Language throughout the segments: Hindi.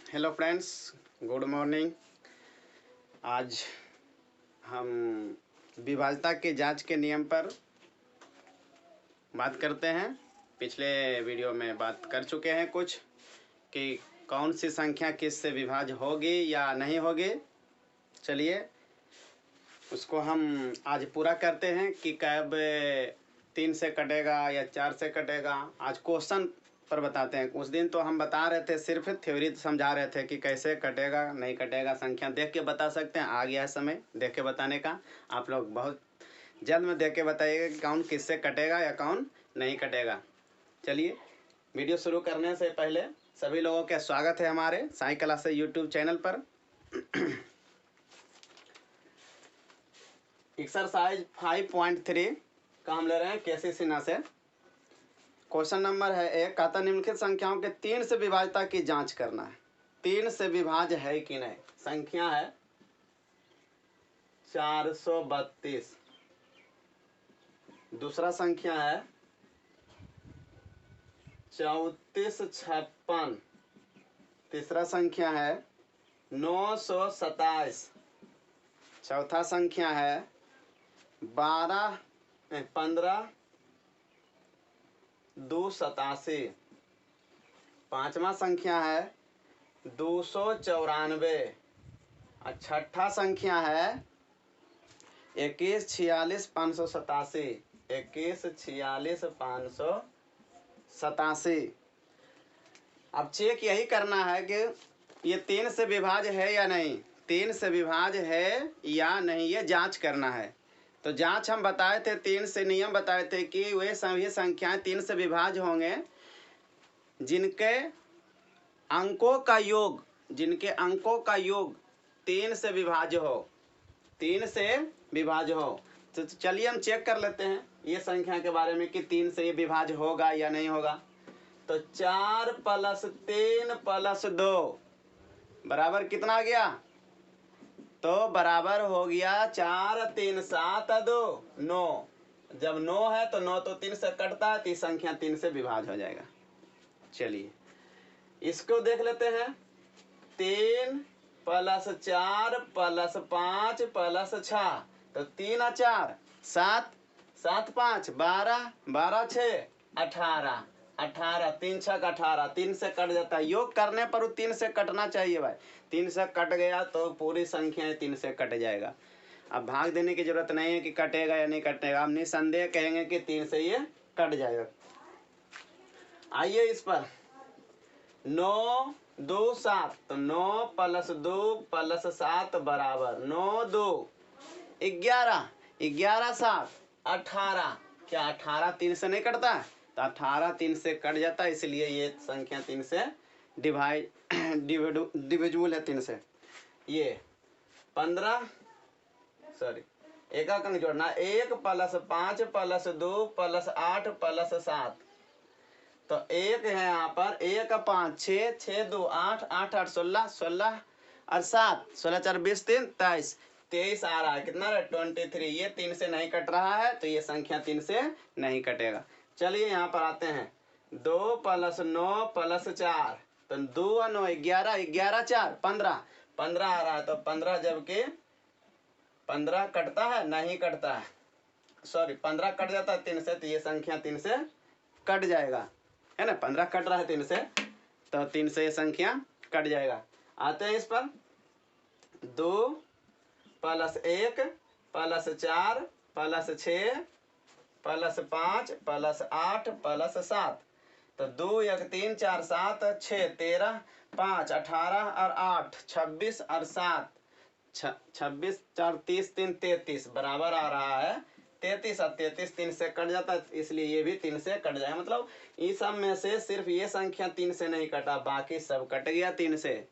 Hello friends, good morning. आज हम विभाज्यता की जांच के नियम पर बात करते हैं। पिछले वीडियो में बात कर चुके हैं कुछ कि कौन सी संख्या किस से विभाज्य होगी या नहीं होगी। चलिए उसको हम आज पूरा करते हैं कि कब 3 से कटेगा या 4 से कटेगा। आज क्वेश्चन पर बताते हैं। उस दिन तो हम बता रहे थे, सिर्फ थ्योरी समझा रहे थे कि कैसे कटेगा नहीं कटेगा। संख्या देख के बता सकते हैं। आ गया है समय देख के बताने का। आप लोग बहुत जल्द में देख के बताइएगा कि कौन किससे कटेगा या कौन नहीं कटेगा। चलिए वीडियो शुरू करने से पहले सभी लोगों का स्वागत है हमारे साई क्लासेस यूट्यूब चैनल पर। एक्सरसाइज 5.3 का हम ले रहे हैं केसी सिन्हा से। क्वेश्चन नंबर है 1। कहता निम्नलिखित संख्याओं के 3 से विभाज्यता की जांच करना है। 3 से विभाज्य है कि नहीं। संख्या है 432, दूसरा संख्या है 3456, तीसरा संख्या है 927, चौथा संख्या है 15,287, पांचवा संख्या है 294 और छठा संख्या है 2146,587, 2146,587। अब चेक यही करना है कि ये 3 से विभाज्य है या नहीं। 3 से विभाज्य है या नहीं, ये जांच करना है। तो जांच हम बताए थे, 3 से नियम बताए थे कि वे सभी संख्याएं 3 से विभाज्य होंगे जिनके अंकों का योग 3 से विभाज्य हो। 3 से विभाज्य हो। तो चलिए हम चेक कर लेते हैं ये संख्या के बारे में कि 3 से ये विभाज्य होगा या नहीं होगा। तो 4 + 3 + 2 बराबर कितना आ गया। तो बराबर हो गया 4 3 7 2 9। जब 9 है तो 9 तो 3 से कटता है, तो ये संख्या 3 से विभाज्य हो जाएगा। चलिए इसको देख लेते हैं। 3 + 4 + 5 + 6 तो 3 और 4 7, 7 5 12, 12 6 18, 18 3 6 18, 3 से कट जाता है। योग करने पर 3 से कटना चाहिए भाई। 3 से कट गया तो पूरी संख्या 3 से कट जाएगा। अब भाग देने की जरूरत नहीं है कि कटेगा या नहीं कटेगा। हम निसंदेह कहेंगे कि 3 से ये कट जाएगा। आइए इस पर 9 2 7 तो 9 + 2 + 7 बराबर 9 2 11, 11 7 18। क्या 18 3 से नहीं कटता है? तो 18 3 से कट जाता है, इसलिए ये संख्या 3 से डिविजिबल है 3 से। ये 15 एक अंक जोड़ना 1 + 5 + 2 + 8 + 7। तो 1 है यहाँ पर 1 5 6 6 2 8 8 8 16 16 और 7 16 4 20 3 23 23 आ रहा है। कितना है 23। ये 3 से नहीं कट रहा है, तो ये संख्या 3 से नहीं कटेगा। चलिए यहाँ पर आते हैं 2 + 9 + 4 तो 2 और 9 11, 11 4 15, 15 आ रहा है। तो 15 जबकि 15 कटता है नहीं कटता है, 15 कट जाता है 3 से, तो ये संख्या 3 से कट जाएगा, है ना। 15 कट रहा है 3 से, तो 3 से ये संख्या कट जाएगा। आते हैं इस पर 2 + 1 + 4 + 6 + 5 + 8 + 7 तो 2 1 3 4 7 6 13 5 18 और 8 26 और 7 26 4 30 3 33 बराबर आ रहा है 33 और 33 3 से कट जाता है, इसलिए ये भी 3 से कट जाएगा। मतलब इस सब में से सिर्फ ये संख्या 3 से नहीं कटा, बाकी सब कट गया 3 से।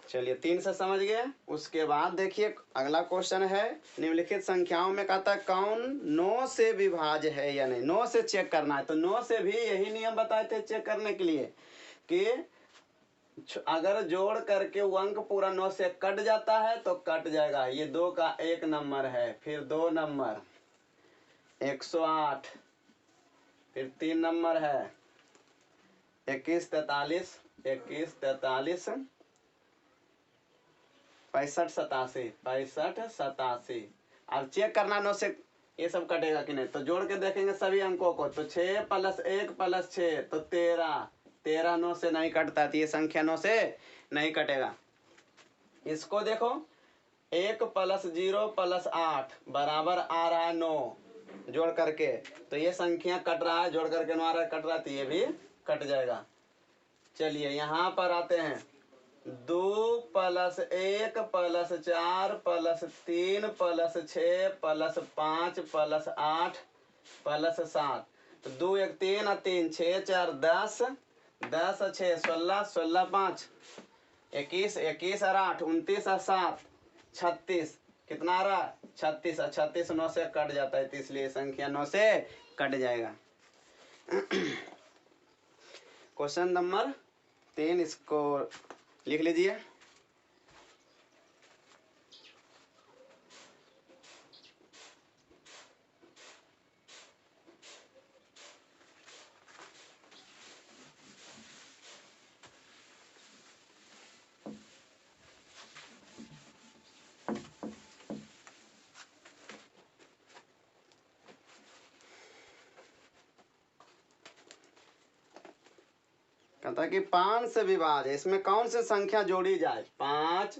चलिए 3 से समझ गए। उसके बाद देखिए अगला क्वेश्चन है निम्नलिखित संख्याओं में कहता है कौन 9 से विभाज्य है या नहीं। 9 से चेक करना है। तो 9 से भी यही नियम बताए थे चेक करने के लिए कि अगर जोड़ करके वो अंक पूरा 9 से कट जाता है तो कट जाएगा। ये 2 का 1 नंबर है, फिर 2 नंबर 108, फिर 3 नंबर है 21 43 21 43 65 87 65 87। अब चेक करना 9 से ये सब कटेगा कि नहीं, तो जोड़ के देखेंगे सभी अंकों को। तो 6 + 1 + 6 तो 13, 13 9 से नहीं कटता, तो ये संख्या 9 से नहीं कटेगा। इसको देखो 1 + 0 + 8 बराबर आ रहा है 9, जोड़ करके तो ये संख्या कट रहा है, जोड़ करके 9 आ रहा है, कट रहा है, तो ये भी कट जाएगा। चलिए यहाँ पर आते हैं 2 + 1 + 4 + 3 + 6 + 5 + 8 + 7 तो 2 1 3 और 3 6 4 10 10 और 6 16 16 5 21 21 और 8 29 और 7 36 कितना आ रहा है 36 और 36 9 से कट जाता है, तो इसलिए संख्या 9 से कट जाएगा। क्वेश्चन नंबर 3 इसको लिख लीजिए। कहता है कि 5 से विभाज्य, इसमें कौन सी संख्या जोड़ी जाए? 5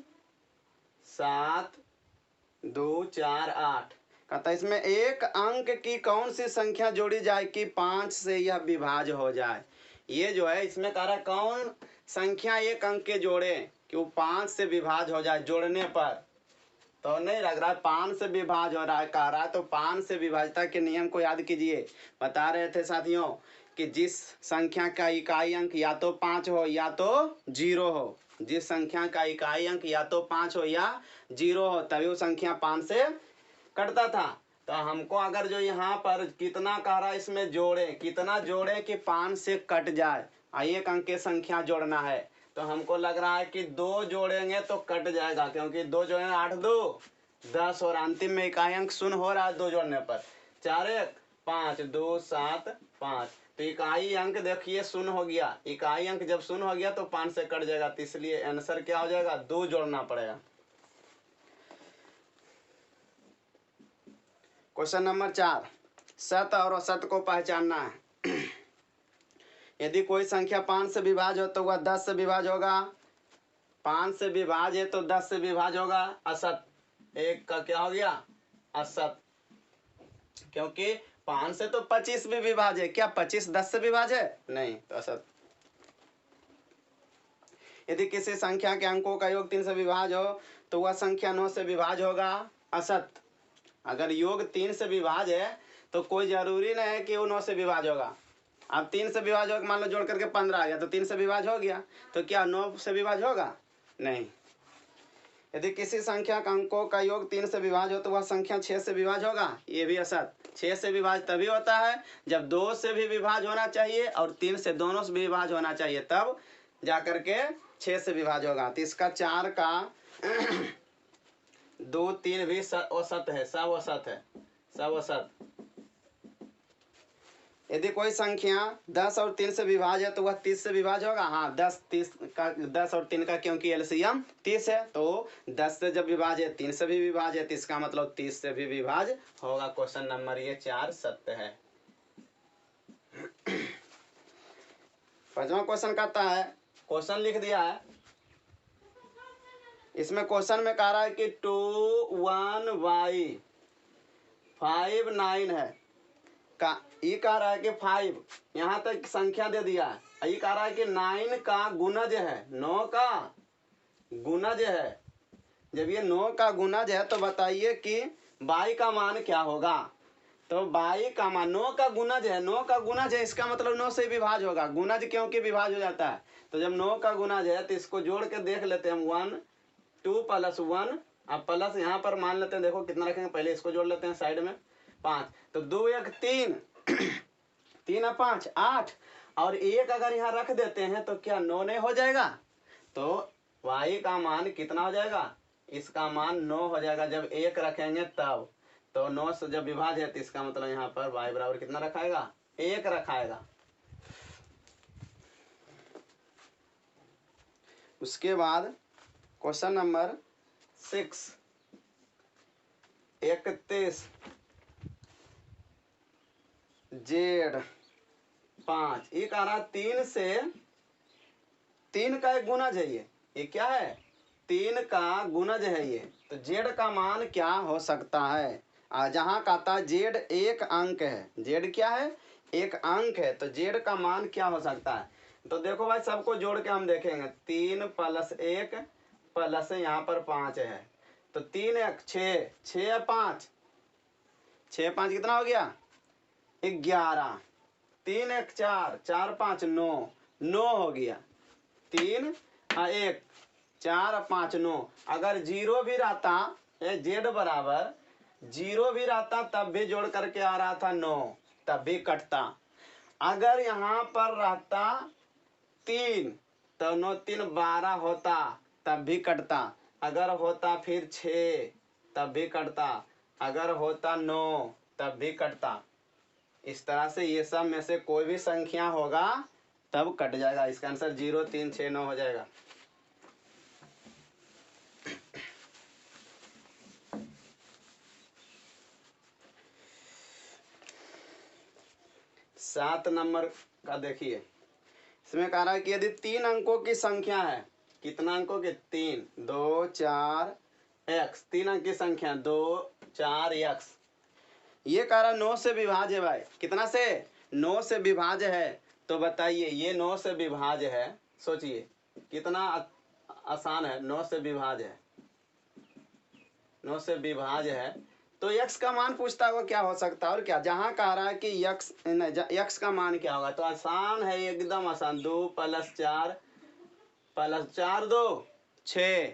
7 2 4 8। कहता है इसमें एक अंक की कौन सी संख्या जोड़ी जाए कि 5 से यह विभाज्य हो जाए। ये जो है इसमें कह रहा है कौन संख्या एक अंक के जोड़े कि वो 5 से विभाज्य हो जाए जोड़ने पर। तो नहीं लग रहा है 5 से विभाज्य हो रहा है, कह रहा है तो 5 से विभाज्यता के नियम को याद कीजिए। बता रहे थे साथियों कि जिस संख्या का इकाई अंक या तो 5 हो या तो 0 हो, जिस संख्या का इकाई अंक या तो 5 हो या 0 हो तभी वो संख्या 5 से कटता था। तो हमको अगर जो यहाँ पर कितना कह रहा है इसमें जोड़े, कितना जोड़े कि 5 से कट जाए, एक अंक की संख्या जोड़ना है, तो हमको लग रहा है कि 2 जोड़ेंगे तो कट जाएगा, क्योंकि 2 जोड़ेंगे 8 2 10 और अंतिम में इकाई अंक 0 हो रहा है 2 जोड़ने पर। 4 1 5 2 7 5 तो इकाई अंक देखिए 0 हो गया, इकाई अंक जब 0 हो गया तो 5 से कट जाएगा, तो इसलिए आंसर क्या हो जाएगा 2 जोड़ना पड़ेगा। क्वेश्चन नंबर 4 सत और असत को पहचानना है। यदि कोई संख्या 5 से विभाज्य हो तो वह 10 से विभाज्य होगा, 5 से विभाज्य है तो 10 से विभाज्य होगा। असत एक का क्या हो गया असत, क्योंकि 5 से तो 25 भी विभाज्य है, क्या 25 10 से विभाज्य है? नहीं, तो असत। यदि किसी संख्या के अंकों का योग 3 से विभाज्य हो तो वह संख्या 9 से विभाज्य होगा। असत। अगर योग 3 से विभाज्य है तो कोई जरूरी नहीं है कि वो 9 से विभाज्य होगा। अब 3 से विभाज्य होगा, मान लो जोड़ करके 15 आ गया तो 3 से विभाज्य हो गया, तो क्या 9 से विभाज्य होगा? नहीं। यदि किसी संख्या का अंकों का योग 3 से विभाज्य हो तो वह संख्या 6 से विभाज्य होगा। ये भी असत। 6 से विभाज्य तभी होता है जब 2 से भी विभाज्य होना चाहिए और 3 से दोनों से विभाज्य होना चाहिए, तब जाकर के 6 से विभाज्य होगा। तो इसका 4 का 2 3 भी असत है, सब असत है, सब असत। यदि कोई संख्या 10 और 3 से विभाज्य है तो वह 30 से विभाज्य होगा। हाँ, 10 और 3 का क्योंकि एलसीएम 30 है, तो 10 से जब विभाज्य है 3 से भी विभाज्य है, तो इसका मतलब 30 से भी विभाज्य होगा। क्वेश्चन नंबर ये 4 सत्य है। 5वां क्वेश्चन कहता है, क्वेश्चन लिख दिया है, इसमें क्वेश्चन में कह रहा है कि 2 1 y 5 9 है का, ये कह रहा है कि 5 यहाँ तक संख्या दे दिया है, ये कह रहा है कि 9 का गुणज है, 9 का गुणज है। जब ये 9 का गुणज है तो बताइए कि y का मान क्या होगा। तो y का मान 9 का गुणज है, 9 का गुणज है, इसका मतलब 9 से विभाज्य होगा। गुणज क्योंकि विभाज्य हो जाता है, तो जब 9 का गुणज है तो इसको जोड़ के देख लेते हैं। 1 2 + 1 अब प्लस यहाँ पर मान लेते हैं, देखो कितना रखेंगे, पहले इसको जोड़ लेते हैं साइड में 5, तो 2 1 3 3 और 5 8 और 1 अगर यहाँ रख देते हैं तो क्या 9 नहीं हो जाएगा। तो y का मान कितना हो जाएगा, इसका मान 9 हो जाएगा जब 1 रखेंगे तब। तो 9 से जब विभाज्य है तो इसका मतलब यहाँ पर y बराबर कितना रखाएगा 1 रखाएगा। उसके बाद क्वेश्चन नंबर 6 31 जेड 5 ये कह रहा 3 से 3 का एक गुणज है ये क्या है 3 का गुणज है ये। तो जेड का मान क्या हो सकता है? जहाँ कहता जेड एक अंक है, जेड क्या है एक अंक है, तो जेड का मान क्या हो सकता है? तो देखो भाई सबको जोड़ के हम देखेंगे 3 + 1 प्लस यहाँ पर 5 है, तो 3 1 6 6 5 6 5 कितना हो गया 11, 3 1 4 4 5 9 9 हो गया, 3 1 4 5 9। अगर जीरो भी रहता जेड बराबर जीरो भी रहता तब भी जोड़ करके आ रहा था 9, तब भी कटता। अगर यहाँ पर रहता 3 तो 9 3 12 होता तब भी कटता। अगर होता फिर 6 तब भी कटता। अगर होता 9 तब भी कटता। इस तरह से ये सब में से कोई भी संख्या होगा तब कट जाएगा। इसका आंसर 0 3 6 9 हो जाएगा। सात नंबर का देखिए, इसमें कह रहा है कि यदि 3 अंकों की संख्या है, कितना अंकों की 3 2 4 x, 3 अंक की संख्या 2 4 x, ये कह रहा 9 से विभाज्य है भाई। कितना से 9 से विभाज्य है। तो बताइए ये 9 से विभाज्य है, सोचिए कितना आसान है। 9 से विभाज्य है, 9 से विभाज्य है, तो x का मान पूछता होगा क्या हो सकता है और क्या। जहां कह रहा है कि x का मान क्या होगा, तो आसान है एकदम आसान। 2 + 4 + 4 2 6,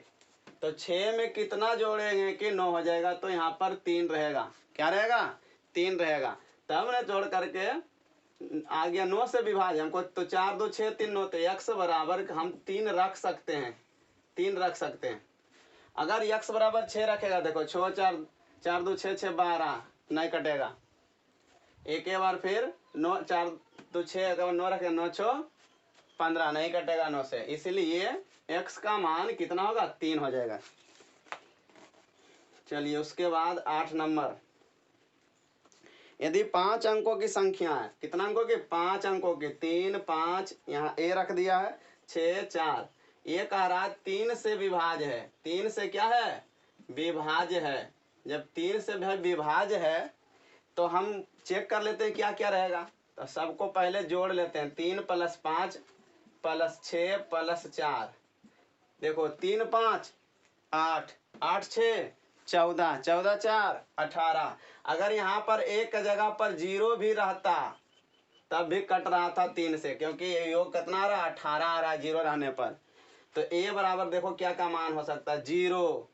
तो 6 में कितना जोड़ेंगे कि 9 हो जाएगा, तो यहाँ पर 3 रहेगा। क्या रहेगा 3 रहेगा। तब ने जोड़ करके आ गया 9 से विभाज्य हमको, तो 4 2 6 3 9, तो x बराबर हम 3 रख सकते हैं, 3 रख सकते हैं। अगर x बराबर 6 रखेगा, देखो 6 4 4 2 6 6 12 नहीं कटेगा। एक बार फिर 9 4 2 6 एक बार 9 रखेगा, 9 6 15 नहीं कटेगा 9 से, इसलिए x का मान कितना होगा 3 हो जाएगा। चलिए उसके बाद 8 नंबर, यदि 5 अंकों की संख्या है, कितना अंकों की 5 अंकों की, 3 5 यहाँ a रख दिया है, 6 4, ये कह रहा 3 से विभाज्य है। 3 से क्या है विभाज्य है। जब 3 से विभाज्य है तो हम चेक कर लेते हैं क्या क्या रहेगा। तो सबको पहले जोड़ लेते हैं, 3 + 5 + 6 + 4, देखो 3 5 8 8 6 14 14 4 18। अगर यहाँ पर एक जगह पर 0 भी रहता तब भी कट रहा था 3 से, क्योंकि ये योग कितना आ रहा 18 आ रहा है 0 रहने पर। तो a बराबर देखो क्या का मान हो सकता है 0।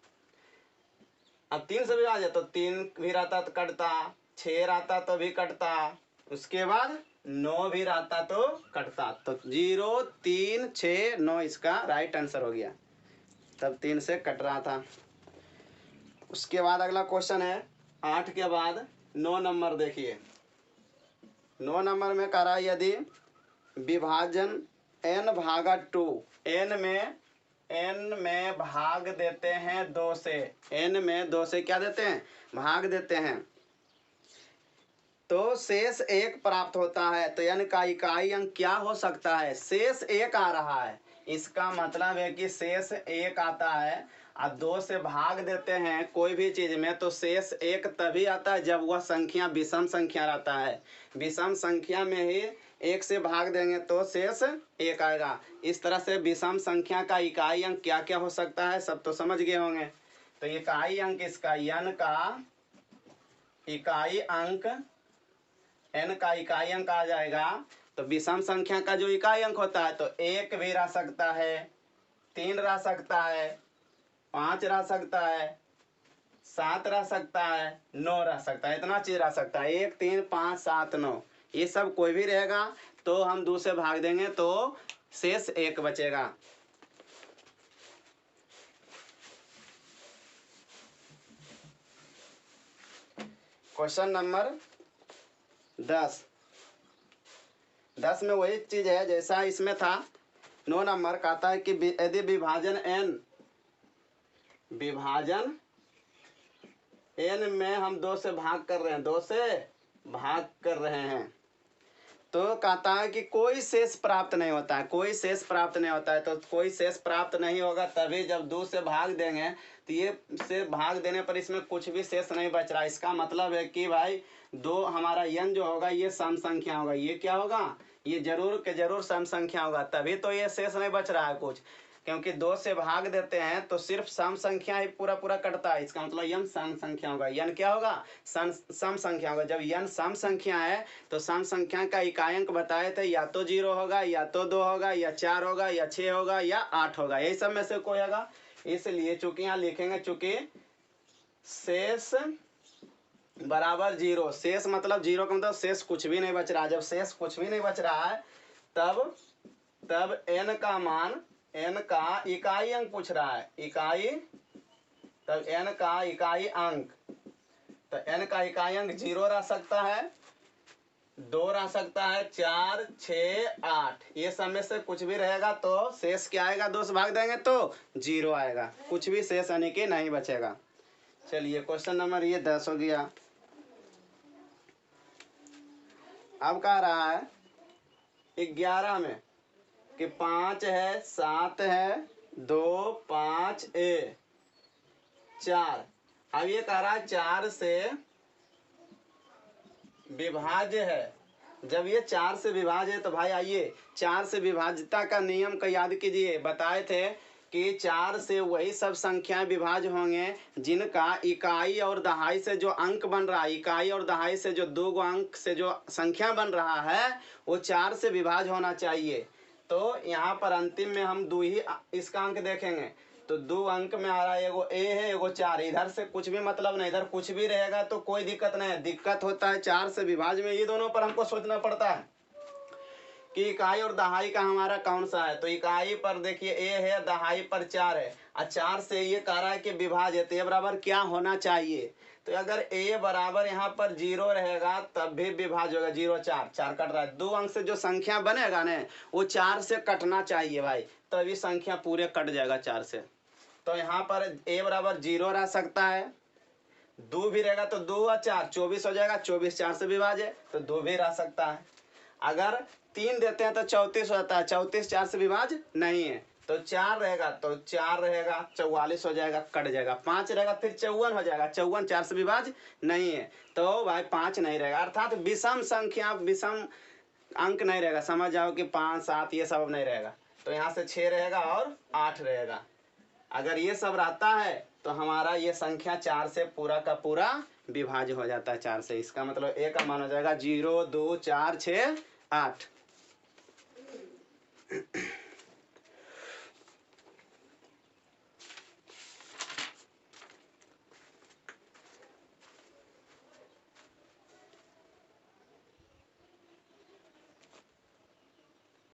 अब 3 से भी आ जाए तो 3 भी रहता तो कटता, 6 रहता तो भी कटता, उसके बाद 9 भी रहता तो कटता। तो 0 3 6 9 इसका राइट आंसर हो गया, तब 3 से कट रहा था। उसके बाद अगला क्वेश्चन है 8 के बाद 9 नंबर देखिए। 9 नंबर में कह रहा है यदि विभाजन n/2, n में भाग देते हैं 2 से, n में 2 से क्या देते हैं भाग देते हैं, तो शेष 1 प्राप्त होता है। तो n का इकाई अंक क्या हो सकता है, शेष 1 आ रहा है। इसका मतलब है कि शेष 1 आता है। अब 2 से भाग देते हैं कोई भी चीज में तो शेष 1 तभी आता है जब वह संख्या विषम संख्या रहता है। विषम संख्या में ही 1 से भाग देंगे तो शेष 1 आएगा। इस तरह से विषम संख्या का इकाई अंक क्या क्या हो सकता है सब तो समझ गए होंगे। तो इकाई अंक इसका n का इकाई अंक, n का इकाई अंक आ जाएगा। तो विषम संख्या का जो इकाई अंक होता है तो 1 भी रह सकता है, 3 रह सकता है, 5 रह सकता है, 7 रह सकता है, 9 रह सकता है। इतना चीज रह सकता है, 1 3 5 7 9, ये सब कोई भी रहेगा तो हम 2 से भाग देंगे तो शेष 1 बचेगा। क्वेश्चन नंबर 10 में वही चीज है जैसा इसमें था। 9 नंबर कहता है कि यदि विभाजन n में हम 2 से भाग कर रहे हैं, 2 से भाग कर रहे हैं, तो कहता है कि कोई शेष प्राप्त नहीं होता है, कोई शेष प्राप्त नहीं होता है। तो कोई शेष प्राप्त नहीं होगा तभी जब 2 से भाग देंगे, तो ये से भाग देने पर इसमें कुछ भी शेष नहीं बच रहा। इसका मतलब है कि भाई 2 हमारा n जो होगा ये सम संख्या होगा। ये क्या होगा? ये जरूर के जरूर सम संख्या होगा, तभी तो ये शेष नहीं बच रहा है कुछ। क्योंकि 2 से भाग देते हैं तो सिर्फ सम संख्या ही पूरा पूरा कटता है। इसका मतलब n सम संख्या होगा। n क्या होगा? सम संख्या होगा। जब n सम संख्या है तो सम संख्या का इकाइंक बताए थे, या तो 0 होगा, या तो 2 होगा, या 4 होगा, या 6 होगा, या 8 होगा। यही सब में से कोई होगा। इसलिए चूंकि यहाँ लिखेंगे, चूंकि शेष बराबर 0, शेष मतलब 0 का मतलब शेष कुछ भी नहीं बच रहा। जब शेष कुछ भी नहीं बच रहा है तब n का मान, n का इकाई अंक पूछ रहा है, इकाई, तब n का इकाई अंक, तो n का इकाई अंक 0 रह सकता है, 2 रह सकता है, 4, 6, 8, ये सब में से कुछ भी रहेगा तो शेष क्या आएगा? 2 से भाग देंगे तो 0 आएगा, कुछ भी शेष यानी कि नहीं बचेगा। चलिए क्वेश्चन नंबर ये 10 हो गया। अब कह रहा है 11 में कि 5 है, 7 है, 2, 5 a 4। अब ये कह रहा है 4 से विभाज्य है। जब ये 4 से विभाज्य है तो भाई आइए 4 से विभाज्यता का नियम का याद कीजिए। बताए थे कि 4 से वही सब संख्याएं विभाज्य होंगे जिनका इकाई और दहाई से जो अंक बन रहा है, इकाई और दहाई से जो 2 अंक से जो संख्या बन रहा है वो 4 से विभाज्य होना चाहिए। तो यहाँ पर अंतिम में हम 2 ही इसका अंक देखेंगे, तो 2 अंक में आ रहा है, एगो a है, एगो 4। इधर से कुछ भी मतलब नहीं, इधर कुछ भी रहेगा तो कोई दिक्कत नहीं है। दिक्कत होता है 4 से विभाज्य में। ये दोनों पर हमको सोचना पड़ता है कि इकाई और दहाई का हमारा कौन सा है। तो इकाई पर देखिए a है, दहाई पर 4 है, और 4 से ये कह रहा है कि विभाज्य, तो ये बराबर क्या होना चाहिए? तो अगर a बराबर यहाँ पर 0 रहेगा तब भी विभाज्य होगा। 0, 4, 4 कट रहा है। 2 अंक से जो संख्या बनेगा ना वो 4 से कटना चाहिए भाई, तभी संख्या पूरे कट जाएगा 4 से। तो यहाँ पर a बराबर 0 रह सकता है, 2 भी रहेगा तो 2 और 4 24 हो जाएगा, 24 4 से विभाज्य, तो 2 भी रह सकता है। अगर 3 देते हैं तो 34 हो जाता है, 34 4 से विभाज्य नहीं है। तो 4 रहेगा तो 4 रहेगा, 44 हो जाएगा, कट जाएगा। 5 रहेगा फिर 54 हो जाएगा, 54 4 से विभाज्य नहीं है, तो भाई 5 नहीं रहेगा। अर्थात विषम संख्या, विषम अंक नहीं रहेगा। समझ जाओ कि 5, 7 ये सब नहीं रहेगा। तो यहाँ से 6 रहेगा और 8 रहेगा। अगर ये सब रहता है तो हमारा ये संख्या 4 से पूरा का पूरा विभाज्य हो जाता है 4 से। इसका मतलब a का मान हो जाएगा 0, 2, 4, 6, 8।